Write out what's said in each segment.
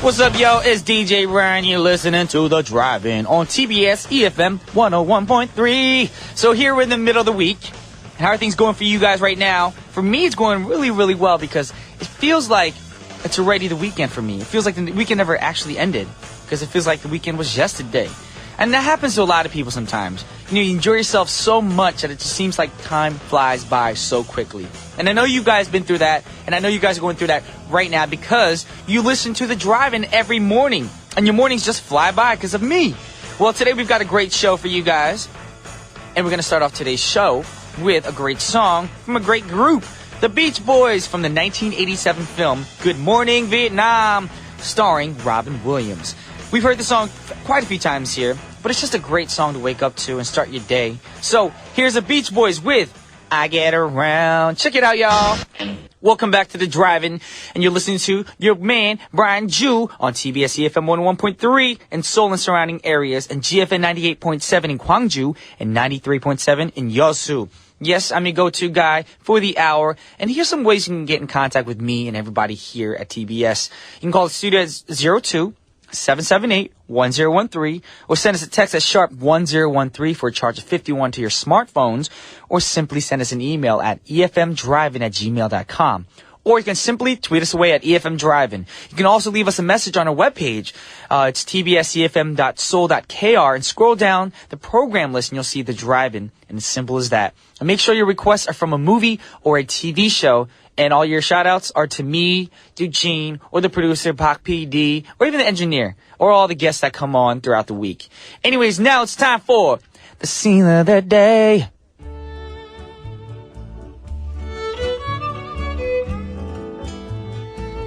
What's up, yo? It's DJ Ryan. You're listening to The Drive-In on TBS efm 101.3. So here we're in the middle of the week. How are things going for you guys right now? For me, it's going really, really well because it feels like it's already the weekend for me. It feels like the weekend never actually ended because it feels like the weekend was yesterday. And that happens to a lot of people sometimes. You enjoy yourself so much that it just seems like time flies by so quickly. And I know you guys been through that, and I know you guys are going through that right now because you listen to The Drive-In every morning, and your mornings just fly by because of me. Well, today we've got a great show for you guys, and we're going to start off today's show with a great song from a great group, the Beach Boys, from the 1987 film Good Morning Vietnam, starring Robin Williams. We've heard the song quite a few times here, but it's just a great song to wake up to and start your day. So here's the Beach Boys with I Get Around. Check it out, y'all. Welcome back to The Drive-In, and you're listening to your man, Brian Ju, on TBS efm 101.3 in Seoul and surrounding areas, and GFN 98.7 in Gwangju and 93.7 in Yeosu. Yes, I'm your go-to guy for the hour, and here's some ways you can get in contact with me and everybody here at TBS. You can call the studio at 02-778-1013, or send us a text at sharp 1013 for a charge of 51 to your smartphones, or simply send us an email at efmdrivein@gmail.com. Or you can simply tweet us away at efmdrivein. You can also leave us a message on our webpage. It's tbsefm.soul.kr, and scroll down the program list and you'll see The Drive-In, and it's simple as that. And make sure your requests are from a movie or a TV show, and all your shout-outs are to me, Eugene, or the producer, Pak PD, or even the engineer, or all the guests that come on throughout the week. Anyways, now it's time for the scene of the day.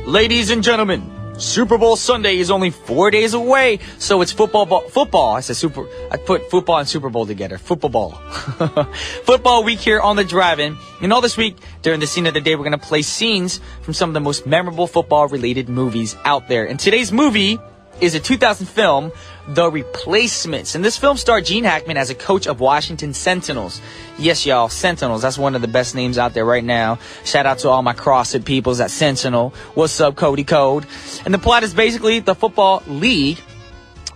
Ladies and gentlemen, Super Bowl Sunday is only 4 days away, so it's football. I put football and Super Bowl together. Football. Football week here on The Drive-In. And all this week, during the scene of the day, we're going to play scenes from some of the most memorable football-related movies out there. And today's movie is a 2000 film, The Replacements. And this film starred Gene Hackman as a coach of Washington Sentinels. Yes, y'all, Sentinels. That's one of the best names out there right now. Shout out to all my CrossFit peoples at Sentinel. What's up, Cody Code? And the plot is basically the football league.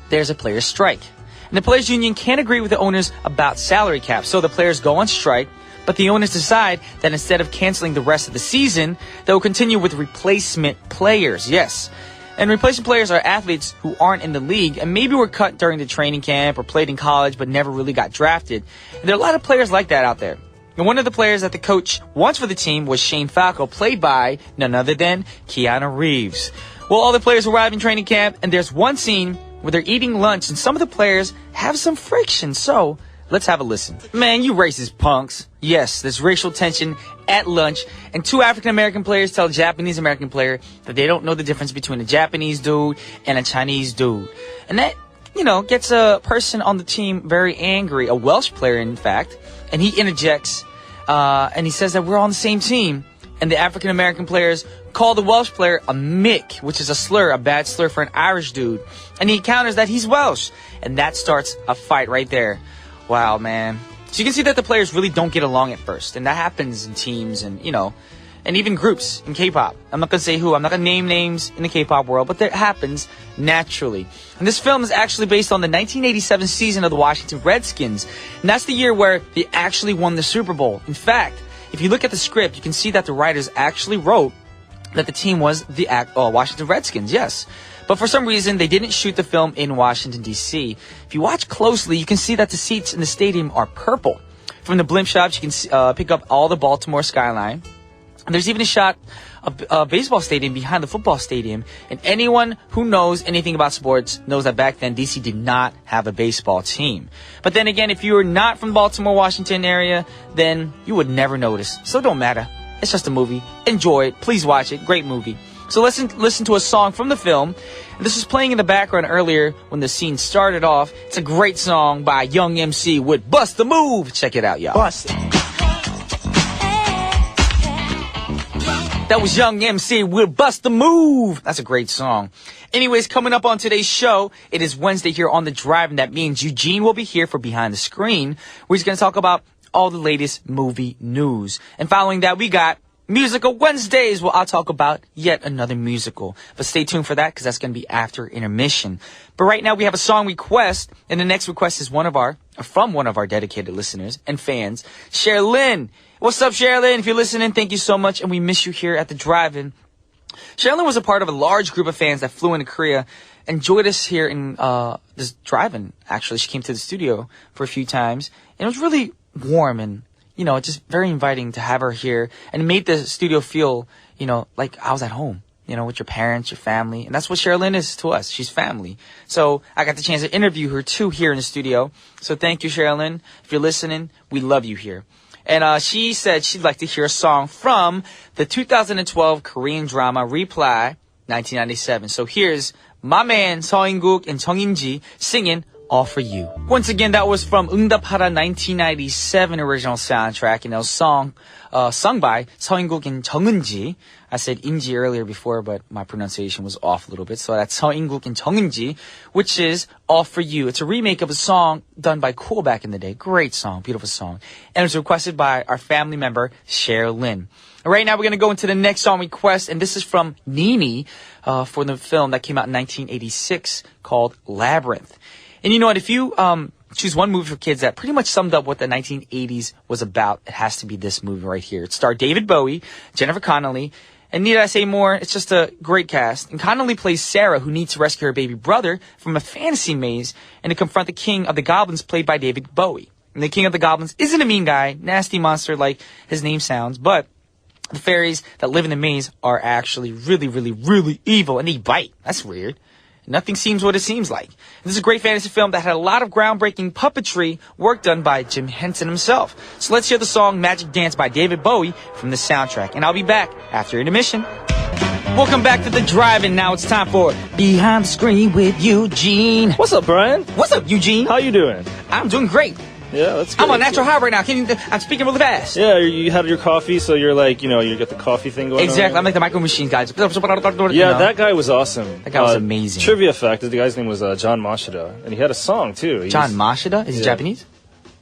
There's a players' strike. And the players' union can't agree with the owners about salary caps. So the players go on strike. But the owners decide that instead of canceling the rest of the season, they will continue with replacement players. Yes. And replacement players are athletes who aren't in the league and maybe were cut during the training camp or played in college but never really got drafted. And there are a lot of players like that out there. And one of the players that the coach wants for the team was Shane Falco, played by none other than Keanu Reeves. Well, all the players arrive in training camp, and there's one scene where they're eating lunch, and some of the players have some friction. So let's have a listen. Man, you racist punks. Yes, there's racial tension at lunch, and two African-American players tell a Japanese-American player that they don't know the difference between a Japanese dude and a Chinese dude. And that, gets a person on the team very angry, a Welsh player, in fact, and he interjects, and he says that we're on the same team. And the African-American players call the Welsh player a Mick, which is a slur, a bad slur for an Irish dude. And he counters that he's Welsh, and that starts a fight right there. Wow, man. So you can see that the players really don't get along at first. And that happens in teams and, and even groups in K-pop. I'm not going to say who. I'm not going to name names in the K-pop world, but that happens naturally. And this film is actually based on the 1987 season of the Washington Redskins. And that's the year where they actually won the Super Bowl. In fact, if you look at the script, you can see that the writers actually wrote that the team was the Washington Redskins, yes. But for some reason, they didn't shoot the film in Washington, D.C. If you watch closely, you can see that the seats in the stadium are purple. From the blimp shots, you can pick up all the Baltimore skyline. And there's even a shot of a baseball stadium behind the football stadium. And anyone who knows anything about sports knows that back then, D.C. did not have a baseball team. But then again, if you were not from the Baltimore, Washington area, then you would never notice. So it don't matter. It's just a movie. Enjoy it. Please watch it. Great movie. So listen to a song from the film. This was playing in the background earlier when the scene started off. It's a great song by Young MC with Bust the Move. Check it out, y'all. Bust. That was Young MC with Bust the Move. That's a great song. Anyways, coming up on today's show, it is Wednesday here on The Drive, and that means Eugene will be here for Behind the Screen, where he's going to talk about all the latest movie news. And following that, we got Musical Wednesdays, where I'll talk about yet another musical. But stay tuned for that, because that's going to be after intermission. But right now we have a song request, and the next request is from one of our dedicated listeners and fans, Sherilyn. What's up, Sherilyn? If you're listening, thank you so much, and we miss you here at the drive-in. Sherilyn was a part of a large group of fans that flew into Korea and joined us here in this drive-in, actually. She came to the studio for a few times, and it was really warm and, just very inviting to have her here, and it made the studio feel, like I was at home, with your parents, your family. And that's what Sherilyn is to us. She's family. So I got the chance to interview her, too, here in the studio. So thank you, Sherilyn. If you're listening, we love you here. And she said she'd like to hear a song from the 2012 Korean drama Reply 1997. So here's my man Seo In-guk and Jung In-ji singing All For You. Once again, that was from 응답하라 1997 original soundtrack, and it was sung by Seo In-guk and Jung In-ji. I said In-ji earlier before, but my pronunciation was off a little bit. So that's Seo In-guk and Jung In-ji, which is All For You. It's a remake of a song done by Cool back in the day. Great song, beautiful song. And it was requested by our family member, Sherilyn. Right now, we're going to go into the next song request, and this is from Nini for the film that came out in 1986 called Labyrinth. And you know what? If you choose one movie for kids that pretty much summed up what the 1980s was about, it has to be this movie right here. It starred David Bowie, Jennifer Connelly, and need I say more? It's just a great cast. And Connelly plays Sarah, who needs to rescue her baby brother from a fantasy maze and to confront the king of the goblins played by David Bowie. And the king of the goblins isn't a mean guy, nasty monster like his name sounds, but the fairies that live in the maze are actually really, really, really evil, and they bite. That's weird. Nothing seems what it seems like. This is a great fantasy film that had a lot of groundbreaking puppetry work done by Jim Henson himself. So let's hear the song Magic Dance by David Bowie from the soundtrack. And I'll be back after intermission. Welcome back to the drive-in. Now it's time for Behind the Screen with Eugene. What's up, Brian? What's up, Eugene? How you doing? I'm doing great. Yeah, that's good. I'm on natural high right now. I'm speaking really fast. Yeah, you had your coffee, so you're like, you got the coffee thing going on. Exactly. I'm like the micro machine guys. Yeah, that guy was awesome. That guy was amazing. Trivia fact, the guy's name was John Mashida, and he had a song, too. John Mashida? Is he Japanese?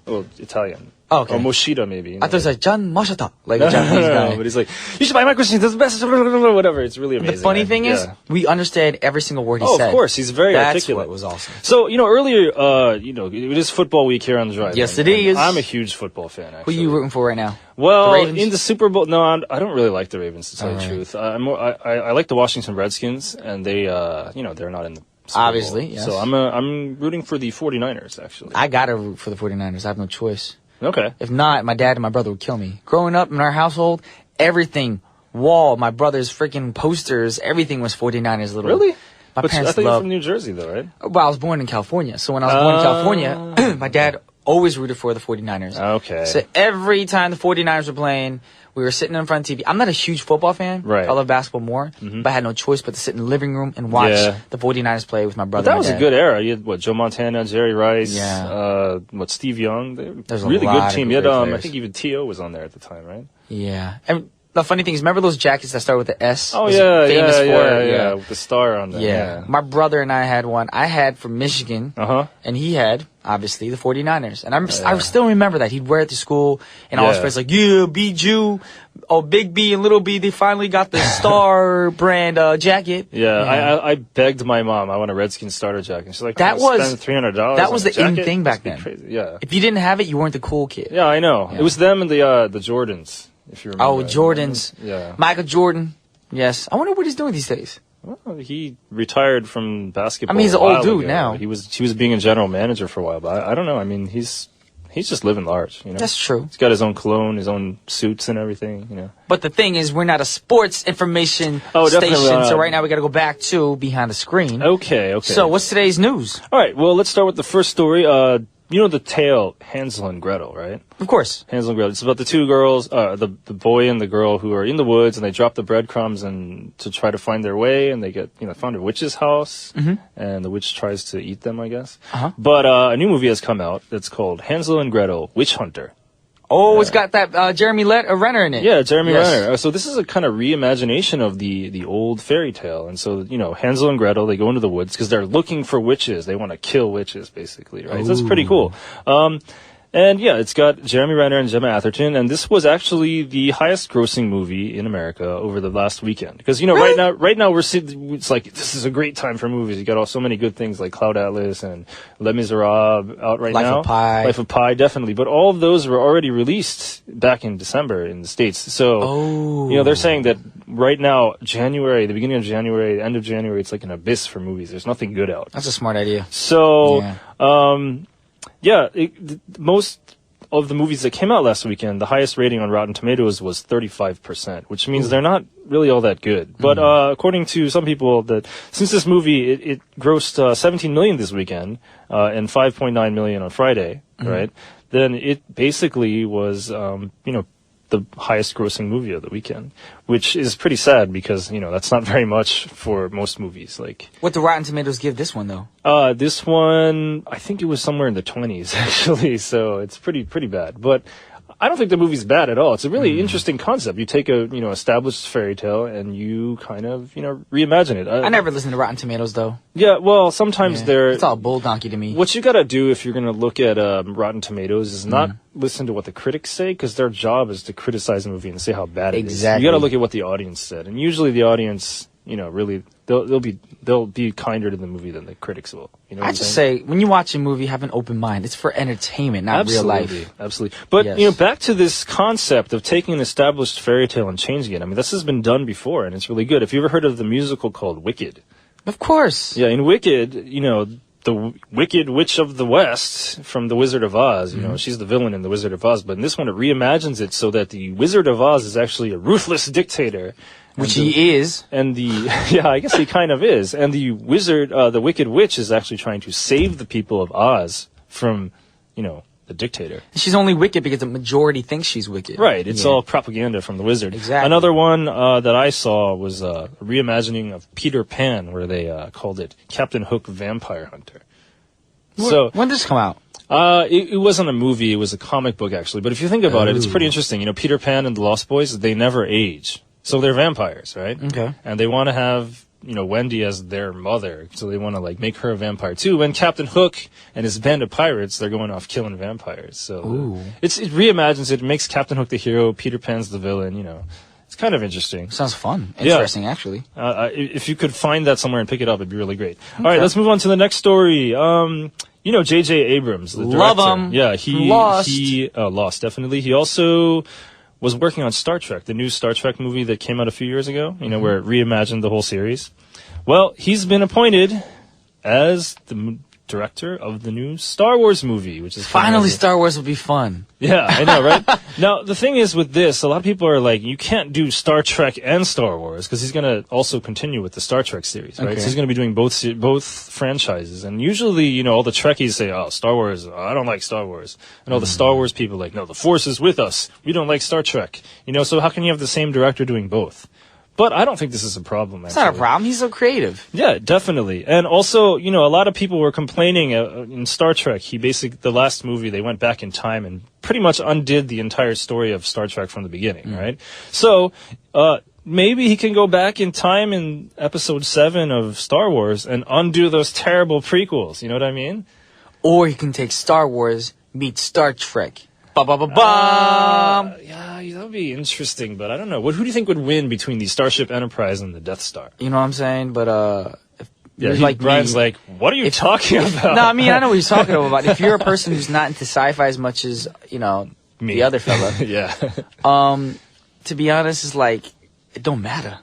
Well, Italian. Oh, okay. Or Moshida, maybe. I thought it was like John Mashita, like a Japanese guy. No, but he's like, you should buy micro machines, that's the best, whatever. It's really amazing. The funny thing is, we understand every single word he said. Of course, he's very articulate. That's what was awesome. So, earlier, it is football week here on the drive. Yes, it is. I'm a huge football fan, actually. Who are you rooting for right now? Well, the Ravens? In the Super Bowl, no, I don't really like the Ravens, to tell you the truth. I like the Washington Redskins, and they, they're not in the Super Obviously, Bowl. yes. So I'm rooting for the 49ers, actually. I gotta root for the 49ers. I have no choice. Okay. If not, my dad and my brother would kill me. Growing up in our household, everything, my brother's freaking posters, everything was 49ers little. Really? My But parents I thought you were loved. from New Jersey, though, right? Well, I was born in California. So when I was born in California, my dad always rooted for the 49ers. Okay. So every time the 49ers were playing, we were sitting in front of TV. I'm not a huge football fan. Right. I love basketball more. But I had no choice but to sit in the living room and watch the 49ers play with my brother. But that and was my a dad. good era. You had, Joe Montana, Jerry Rice, Yeah. Steve Young. There's a really lot good team. of You had, great I players. think even T.O. was on there at the time, right? Yeah. And the funny thing is, remember those jackets that start with the S? Oh, Was yeah, famous for it? yeah. With the star on there. Yeah. My brother and I had one. I had from Michigan. Uh-huh. And he had, obviously, the 49ers. And I still remember that. He'd wear it to school. And all his friends like, yeah, B-Jew. Oh, Big B and Little B, they finally got the Star brand jacket. Yeah, I begged my mom, I want a Redskins starter jacket. She's like, That was spend $300. That was on a the in jacket? thing back That's then. crazy. Yeah. If you didn't have it, you weren't the cool kid. Yeah, I know. Yeah. It was them and the Jordans, if you remember. Oh, Jordans. Yeah. Michael Jordan. Yes. I wonder what he's doing these days. Well, he retired from basketball. I mean, he's an a while old dude ago. now. He was being a general manager for a while, but I don't know. I mean, he's just living large, That's true. He's got his own cologne, his own suits and everything, But the thing is, we're not a sports information definitely station, not. so right now we got to go back to Behind the Screen. Okay. So what's today's news? All right, well, let's start with the first story. The tale Hansel and Gretel, right? Of course. Hansel and Gretel. It's about the two girls, the boy and the girl who are in the woods, and they drop the breadcrumbs and to try to find their way, and they get found a witch's house, and the witch tries to eat them, I guess. But a new movie has come out that's called Hansel and Gretel: Witch Hunter. Oh, it's got that Jeremy Renner in it. Yeah, Jeremy Yes. Renner. So this is a kind of reimagination of the old fairy tale. And so, Hansel and Gretel, they go into the woods because they're looking for witches. They want to kill witches, basically, right? So that's pretty cool. And yeah, it's got Jeremy Renner and Gemma Atherton, and this was actually the highest grossing movie in America over the last weekend. Because, you know, Really? right now we're seeing, it's like, this is a great time for movies. You got so many good things like Cloud Atlas and Les Miserables out right Life now. of Pi. Life of Pi, definitely. But all of those were already released back in December in the States. So, you know, they're saying that right now, January, the beginning of January, end of January, it's like an abyss for movies. There's nothing good out. That's a smart idea. So, Yeah. most of the movies that came out last weekend, the highest rating on Rotten Tomatoes was 35%, which means they're not really all that good. But according to some people, that since this movie it grossed 17 million this weekend and 5.9 million on Friday, right? Then it basically was the highest grossing movie of the weekend, which is pretty sad because, you know, that's not very much for most movies. Like, What do Rotten Tomatoes give this one, though? this one, I think it was somewhere in the 20s actually, so it's pretty bad. But I don't think the movie's bad at all. It's a really interesting concept. You take a, you know, established fairy tale and you kind of, you know, reimagine it. I never listened to Rotten Tomatoes, though. Yeah, well, sometimes they're... It's all bull donkey to me. What you gotta do if you're gonna look at Rotten Tomatoes is not listen to what the critics say, because their job is to criticize a movie and say how bad it is. Exactly. You gotta look at what the audience said, and usually the audience, you know, really they'll be kinder to the movie than the critics will. You know what I I'm just saying? say, when you watch a movie, have an open mind. It's for entertainment, not real life. Absolutely. But, Yes. you know, back to this concept of taking an established fairy tale and changing it. I mean, this has been done before, and it's really good. Have you ever heard of the musical called Wicked? Of course. Yeah, in Wicked, you know, the Wicked Witch of the West from The Wizard of Oz, you know, she's the villain in The Wizard of Oz. But in this one, it reimagines it so that the Wizard of Oz is actually a ruthless dictator. Which he is. And yeah, I guess he kind of is. And the wizard, the Wicked Witch, is actually trying to save the people of Oz from, you know, the dictator. She's only wicked because the majority thinks she's wicked. Right. It's all propaganda from the wizard. Exactly. Another one that I saw was a reimagining of Peter Pan, where they called it Captain Hook Vampire Hunter. So When did this come out? it wasn't a movie; it was a comic book actually. But if you think about it, it's pretty interesting. You know, Peter Pan and the Lost Boys, they never age, so they're vampires, right? Okay. And they want to have, you know, Wendy as their mother, so they want to like make her a vampire too. When Captain Hook and his band of pirates, they're going off killing vampires. So it reimagines it, makes Captain Hook the hero, Peter Pan's the villain. You know, it's kind of interesting. Sounds fun. Interesting, actually. If you could find that somewhere and pick it up, it'd be really great. All right, let's move on to the next story. You know, J.J. Abrams, the director. Love him. Yeah, Lost. Lost, definitely. He also was working on Star Trek, the new Star Trek movie that came out a few years ago, you know, where it reimagined the whole series. Well, he's been appointed as the director of the new Star Wars movie, which is Finally, Star Wars will be fun. Yeah, I know, right? Now, the thing is with this, a lot of people are like, you can't do Star Trek and Star Wars, because he's going to also continue with the Star Trek series, right? Okay. So he's going to be doing both franchises. And usually, you know, all the Trekkies say, oh, Star Wars, I don't like Star Wars. And all the Star Wars people are like, no, the Force is with us. We don't like Star Trek. You know, so how can you have the same director doing both? But I don't think this is a problem, actually. It's not a problem. He's so creative. Yeah, definitely. And also, you know, a lot of people were complaining in Star Trek. The last movie, they went back in time and pretty much undid the entire story of Star Trek from the beginning, right? So, maybe he can go back in time in episode 7 of Star Wars and undo those terrible prequels. You know what I mean? Or he can take Star Wars, meet Star Trek. Ba-ba-ba-bum! Yeah, that would be interesting, but I don't know. Who do you think would win between the Starship Enterprise and the Death Star? You know what I'm saying? But, Brian's like, what are you talking about? No, I mean, I know what he's talking about. If you're a person who's not into sci-fi as much as, you know, Me. the other fella, Yeah. to be honest, it's like, it don't matter.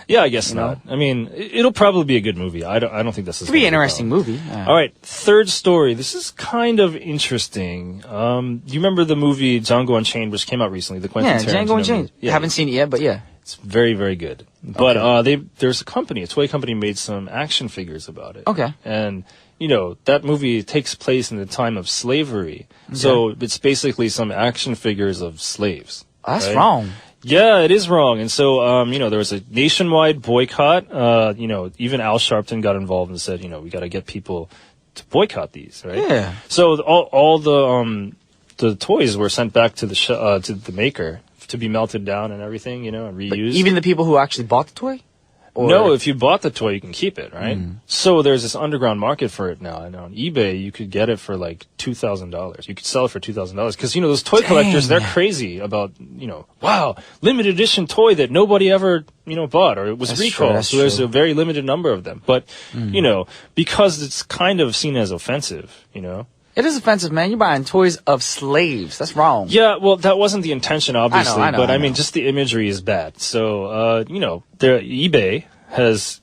Yeah, I guess not. I mean, it'll probably be a good movie. I don't think this is It'll be an interesting movie. Yeah. All right, third story. This is kind of interesting. You remember the movie Django Unchained, which came out recently? The Quentin Tarantino Django Unchained. movie? Yeah, Haven't seen it yet, but yeah. it's very, very good. But there's a toy company made some action figures about it. Okay. And you know, that movie takes place in the time of slavery. So it's basically some action figures of slaves. That's right? wrong. Yeah, it is wrong. And so, you know, there was a nationwide boycott. You know, even Al Sharpton got involved and said, you know, we got to get people to boycott these, right? Yeah. So all the toys were sent back to the maker to be melted down and everything, you know, and reused. Even the people who actually bought the toy? No, if you bought the toy, you can keep it, right? So there's this underground market for it now. And on eBay, you could get it for like $2,000. You could sell it for $2,000. Because, those toy collectors, they're crazy about, wow, limited edition toy that nobody ever, bought or it was recalled. So there's a very limited number of them. But, because it's kind of seen as offensive, It is offensive, man. You're buying toys of slaves. That's wrong. Yeah, well, that wasn't the intention, obviously. I know, but I mean, just the imagery is bad. So, eBay has,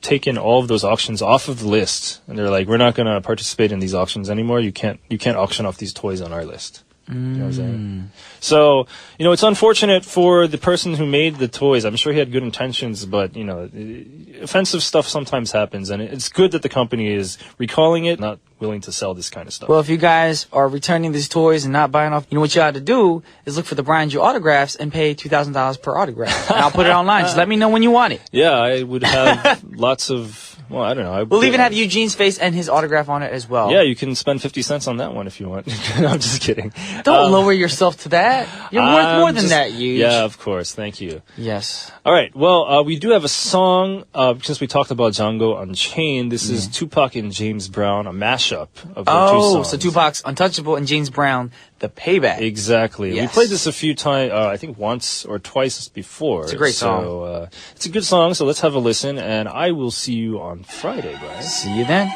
taken all of those auctions off of the list. And they're like, we're not going to participate in these auctions anymore. You can't auction off these toys on our list. You know what I'm saying? So, it's unfortunate for the person who made the toys. I'm sure he had good intentions, but, offensive stuff sometimes happens. And it's good that the company is recalling it, not willing to sell this kind of stuff. Well, if you guys are returning these toys and not buying off, what you ought to do is look for the Brian Jew autographs and pay $2,000 per autograph. And I'll put it online. Just let me know when you want it. Yeah, I would have lots of... Well, I don't know. We'll even have Eugene's face and his autograph on it as well. Yeah, you can spend 50 cents on that one if you want. No, I'm just kidding. Don't lower yourself to that. You're worth more than that, Euge. Yeah, of course. Thank you. Yes. All right. Well, we do have a song, since we talked about Django Unchained. This is Tupac and James Brown, a mashup of their two songs. So Tupac's Untouchable and James Brown, The Payback. Exactly. Yes. We played this a few times, I think once or twice before. It's a great song. So, it's a good song, so let's have a listen, and I will see you on Friday, guys. See you then.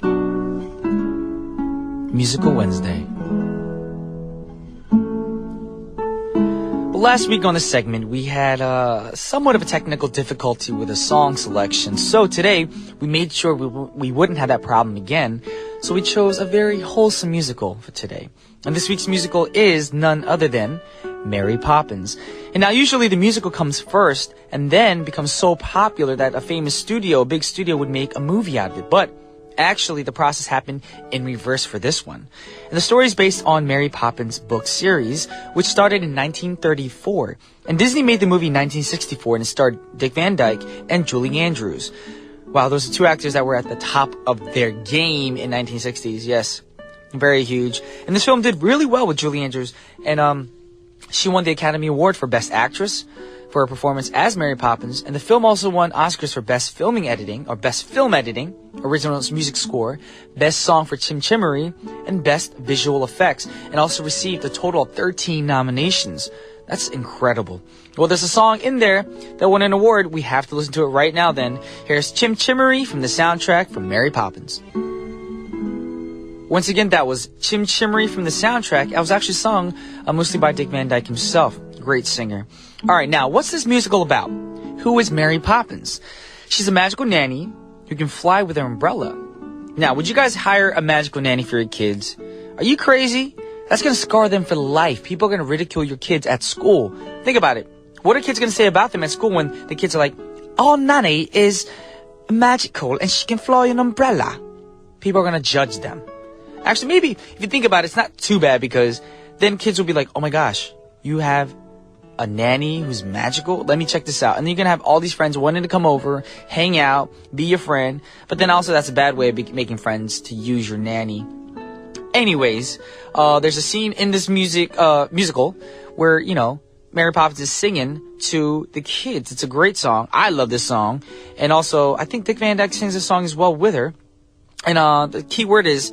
Musical Wednesday. Well, last week on the segment, we had somewhat of a technical difficulty with a song selection. So today, we made sure we wouldn't have that problem again. So we chose a very wholesome musical for today. And this week's musical is none other than Mary Poppins. And now usually the musical comes first and then becomes so popular that a big studio would make a movie out of it. But actually the process happened in reverse for this one. And the story is based on Mary Poppins book series, which started in 1934. And Disney made the movie in 1964 and it starred Dick Van Dyke and Julie Andrews. Wow, those are two actors that were at the top of their game in 1960s. Yes, very huge. And this film did really well with Julie Andrews. And she won the Academy Award for Best Actress for her performance as Mary Poppins. And the film also won Oscars for Best Filming Editing, or Best Film Editing, Original Music Score, Best Song for Chim Chimery, and Best Visual Effects. And also received a total of 13 nominations. That's incredible. Well, there's a song in there that won an award. We have to listen to it right now then. Here's Chim Chimery from the soundtrack from Mary Poppins. Once again, that was Chim Chimery from the soundtrack. It was actually sung mostly by Dick Van Dyke himself. Great singer. All right, now, what's this musical about? Who is Mary Poppins? She's a magical nanny who can fly with her umbrella. Now, would you guys hire a magical nanny for your kids? Are you crazy? That's going to scar them for life. People are going to ridicule your kids at school. Think about it. What are kids going to say about them at school when the kids are like, oh, nanny is magical and she can fly an umbrella? People are going to judge them. Actually, maybe if you think about it, it's not too bad because then kids will be like, oh my gosh, you have a nanny who's magical? Let me check this out. And then you're going to have all these friends wanting to come over, hang out, be your friend. But then also that's a bad way of making friends to use your nanny. Anyways, there's a scene in this musical where, Mary Poppins is singing to the kids. It's a great song. I love this song. And also, I think Dick Van Dyke sings this song as well with her. And the key word is,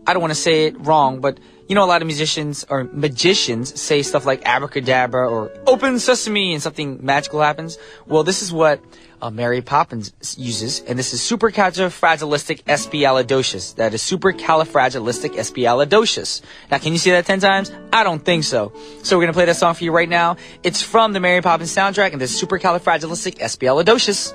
I don't want to say it wrong, but a lot of musicians or magicians say stuff like abracadabra or open sesame and something magical happens. Well, this is what Mary Poppins uses, and this is supercalifragilisticexpialidocious. That is supercalifragilisticexpialidocious. Now, can you say that 10 times? I don't think so. So we're going to play that song for you right now. It's from the Mary Poppins soundtrack, and this is supercalifragilisticexpialidocious.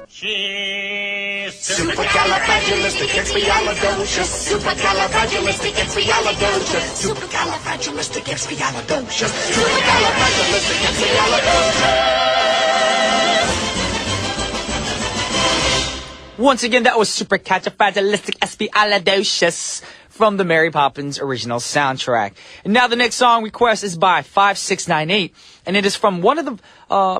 Supercalifragilisticexpialidocious. Supercalifragilisticexpialidocious. Supercalifragilisticexpialidocious. Supercalifragilisticexpialidocious. Once again, that was supercalifragilisticexpialidocious from the Mary Poppins original soundtrack. And now the next song request is by 5698, and it is from one of the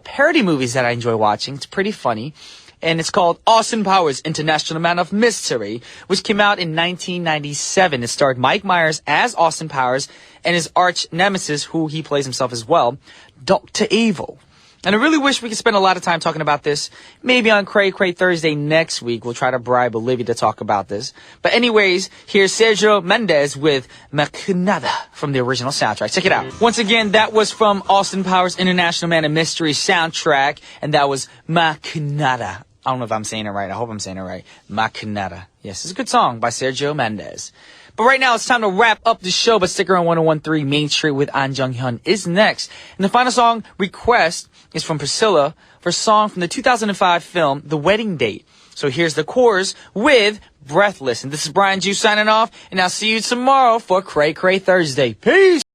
parody movies that I enjoy watching. It's pretty funny. And it's called Austin Powers, International Man of Mystery, which came out in 1997. It starred Mike Myers as Austin Powers and his arch nemesis, who he plays himself as well, Dr. Evil. And I really wish we could spend a lot of time talking about this. Maybe on Cray Cray Thursday next week, we'll try to bribe Olivia to talk about this. But anyways, here's Sergio Mendes with Macanada from the original soundtrack. Check it out. Once again, that was from Austin Powers' International Man of Mystery soundtrack, and that was Macanada. I don't know if I'm saying it right. I hope I'm saying it right. Macanada. Yes, it's a good song by Sergio Mendes. But right now, it's time to wrap up the show. But stick around. 1013 Main Street with An Jung-hyun is next. And the final song request is from Priscilla for a song from the 2005 film, The Wedding Date. So here's the chorus with Breathless. And this is Brian Ju signing off. And I'll see you tomorrow for Cray Cray Thursday. Peace!